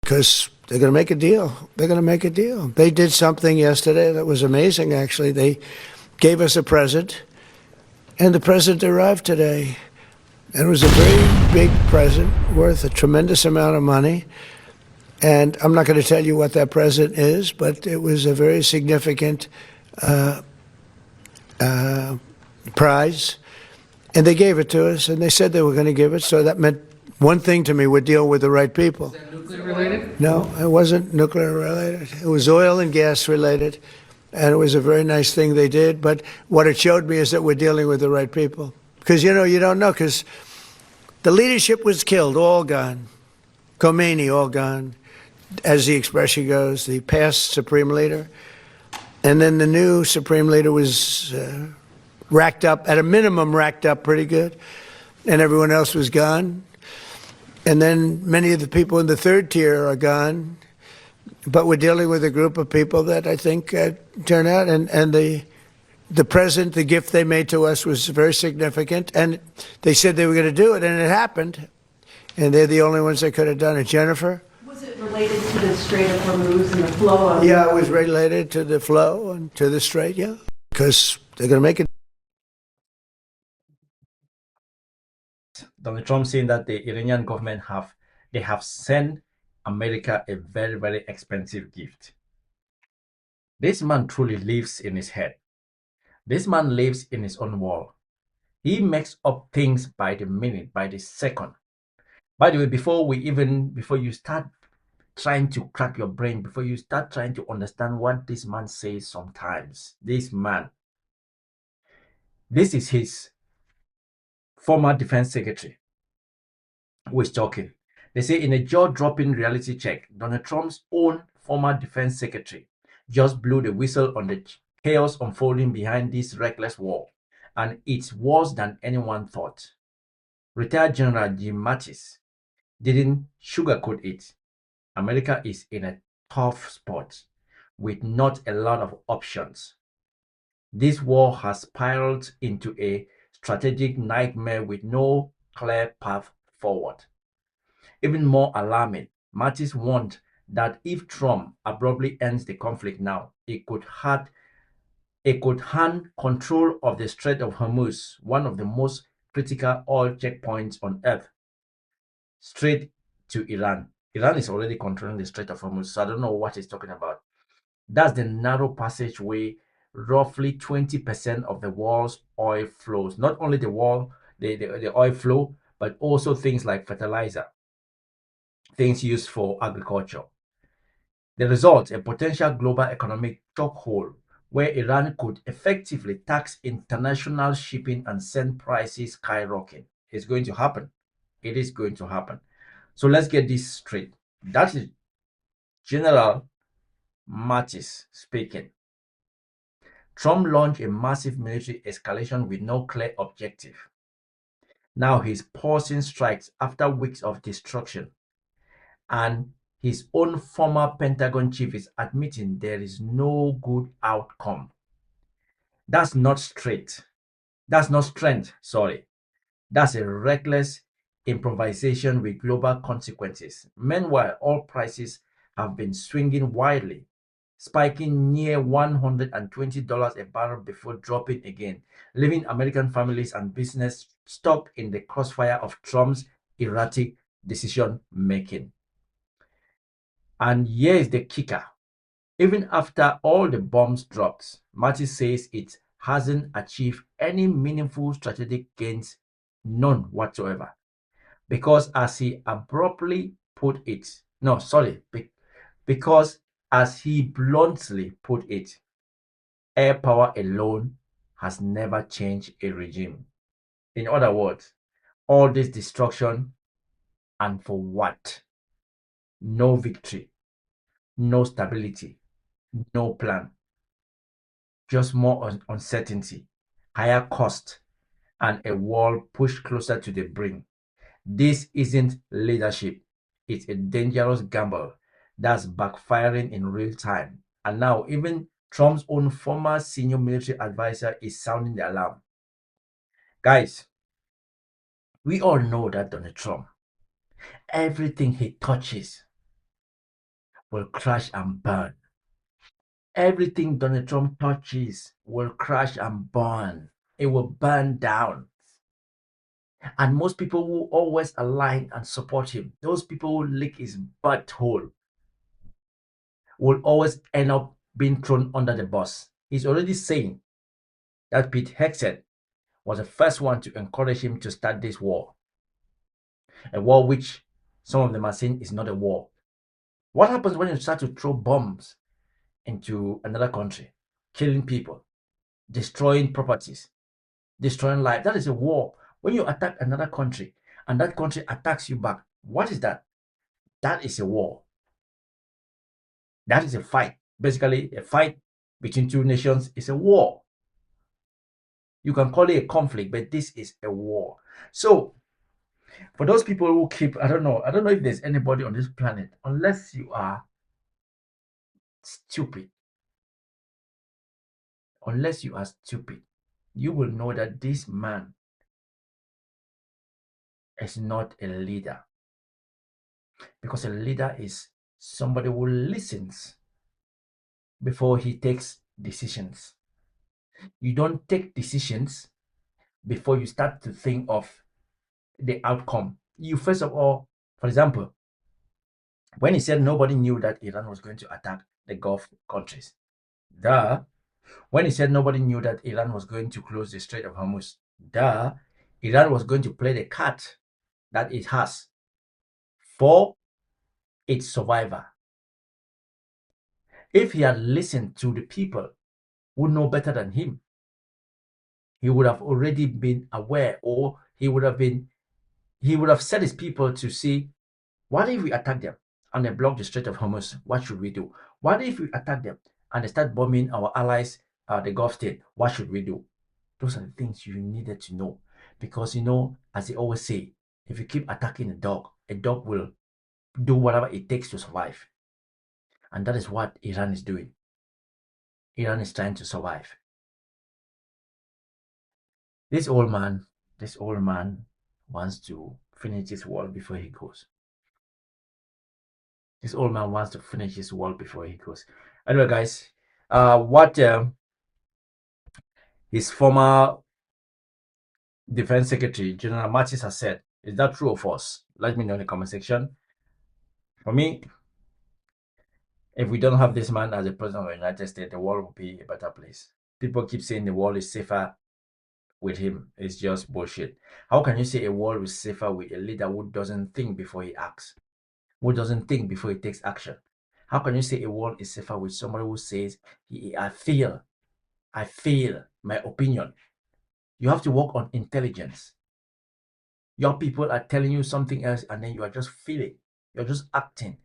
because they're going to make a deal. They're going to make a deal. They did something yesterday that was amazing, actually. They gave us a present, and the present arrived today. And it was a very big present worth a tremendous amount of money. And I'm not going to tell you what that present is, but it was a very significant prize. And they gave it to us, and they said they were going to give it. So that meant one thing to me: we're dealing with the right people. Is that nuclear related? No, it wasn't nuclear related. It was oil and gas related. And it was a very nice thing they did. But what it showed me is that we're dealing with the right people. Because, you don't know, because the leadership was killed, all gone. Khomeini, all gone, as the expression goes, the past supreme leader. And then the new supreme leader was racked up, at a minimum, racked up pretty good. And everyone else was gone. And then many of the people in the third tier are gone. But we're dealing with a group of people that I think turn out. And the present, the gift they made to us was very significant. And they said they were going to do it, and it happened. And they're the only ones that could have done it. Jennifer? Was it related to the Strait of Hormuz and the flow of... Yeah, it was related to the flow and to the Strait, yeah. Because they're going to make it. Donald Trump saying that the Iranian government have sent America a very, very expensive gift. This man truly lives in his head. This man lives in his own world. He makes up things by the minute, by the second. By the way, before you start trying to crack your brain, before you start trying to understand what this man says sometimes, this is his former defense secretary who is talking. They say in a jaw-dropping reality check, Donald Trump's own former defense secretary just blew the whistle on the chaos unfolding behind this reckless war, and it's worse than anyone thought. Retired General Jim Mattis didn't sugarcoat it. America is in a tough spot with not a lot of options. This war has spiraled into a strategic nightmare with no clear path forward. Even more alarming, Mattis warned that if Trump abruptly ends the conflict now, it could hand control of the Strait of Hormuz, one of the most critical oil checkpoints on earth, straight to Iran. Iran is already controlling the Strait of Hormuz, so I don't know what he's talking about. That's the narrow passageway. Roughly 20% of the world's oil flows. Not only the oil flow, but also things like fertilizer, things used for agriculture. The result, a potential global economic chokehold where Iran could effectively tax international shipping and send prices skyrocketing. It's going to happen. It is going to happen. So let's get this straight. That is General Mattis speaking. Trump launched a massive military escalation with no clear objective. Now he's pausing strikes after weeks of destruction. And his own former Pentagon chief is admitting there is no good outcome. That's not straight. That's not strength, sorry. That's a reckless improvisation with global consequences. Meanwhile, oil prices have been swinging wildly, spiking near $120 a barrel before dropping again, leaving American families and business stuck in the crossfire of Trump's erratic decision making. And here's the kicker. Even after all the bombs dropped, Mattis says it hasn't achieved any meaningful strategic gains, none whatsoever. Because as he abruptly put it, no, sorry, because as he bluntly put it, air power alone has never changed a regime. In other words, all this destruction and for what? No victory, no stability, no plan, just more uncertainty, higher cost, and a world pushed closer to the brink. This isn't leadership. It's a dangerous gamble that's backfiring in real time. And now even Trump's own former senior military advisor is sounding the alarm. Guys, we all know that Donald Trump, everything he touches will crash and burn. Everything Donald Trump touches will crash and burn. It will burn down. And most people who always align and support him, those people who lick his butthole, will always end up being thrown under the bus. He's already saying that Pete Hegseth was the first one to encourage him to start this war. A war which some of them are saying is not a war. What happens when you start to throw bombs into another country, killing people, destroying properties, destroying life? That is a war. When you attack another country and that country attacks you back, what is that? That is a war. That is a fight. Basically, a fight between two nations is a war. You can call it a conflict, but this is a war. So, for those people who keep, I don't know if there's anybody on this planet, unless you are stupid, you will know that this man is not a leader. Because a leader is somebody who listens before he takes decisions. You don't take decisions before you start to think of the outcome. You first of all, for example, when he said nobody knew that Iran was going to attack the Gulf countries, when he said nobody knew that Iran was going to close the Strait of Hormuz, Iran was going to play the card that it has for its survivor. If he had listened to the people who know better than him, he would have already been aware, or he would have set his people to see, what if we attack them and they block the Strait of Hormuz? What should we do? What if we attack them and they start bombing our allies, the Gulf state? What should we do? Those are the things you needed to know. Because, as they always say, if you keep attacking a dog will do whatever it takes to survive. And that is what Iran is doing. Iran is trying to survive. This old man wants to finish his world before he goes. This old man wants to finish his world before he goes. Anyway, guys, what his former Defense Secretary, General Mattis, has said, is that true or false? Let me know in the comment section. For me, if we don't have this man as the president of the United States, the world will be a better place. People keep saying the world is safer with him. It's just bullshit. How can you say a world is safer with a leader who doesn't think before he acts? Who doesn't think before he takes action? How can you say a world is safer with somebody who says, I feel, my opinion? You have to work on intelligence. Your people are telling you something else, and then you are just feeling. You're just acting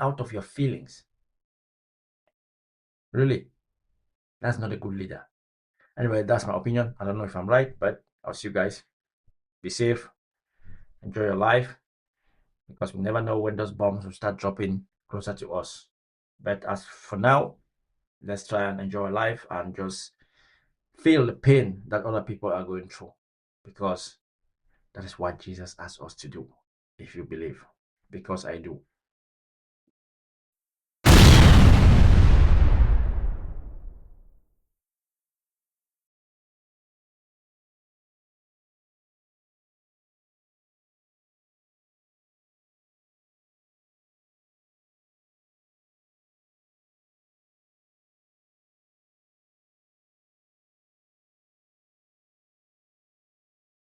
out of your feelings. Really, that's not a good leader. Anyway, that's my opinion. I don't know if I'm right, but I'll see you guys. Be safe. Enjoy your life, because we never know when those bombs will start dropping closer to us. But as for now, let's try and enjoy life and just feel the pain that other people are going through, because that is what Jesus asked us to do, if you believe, because I do.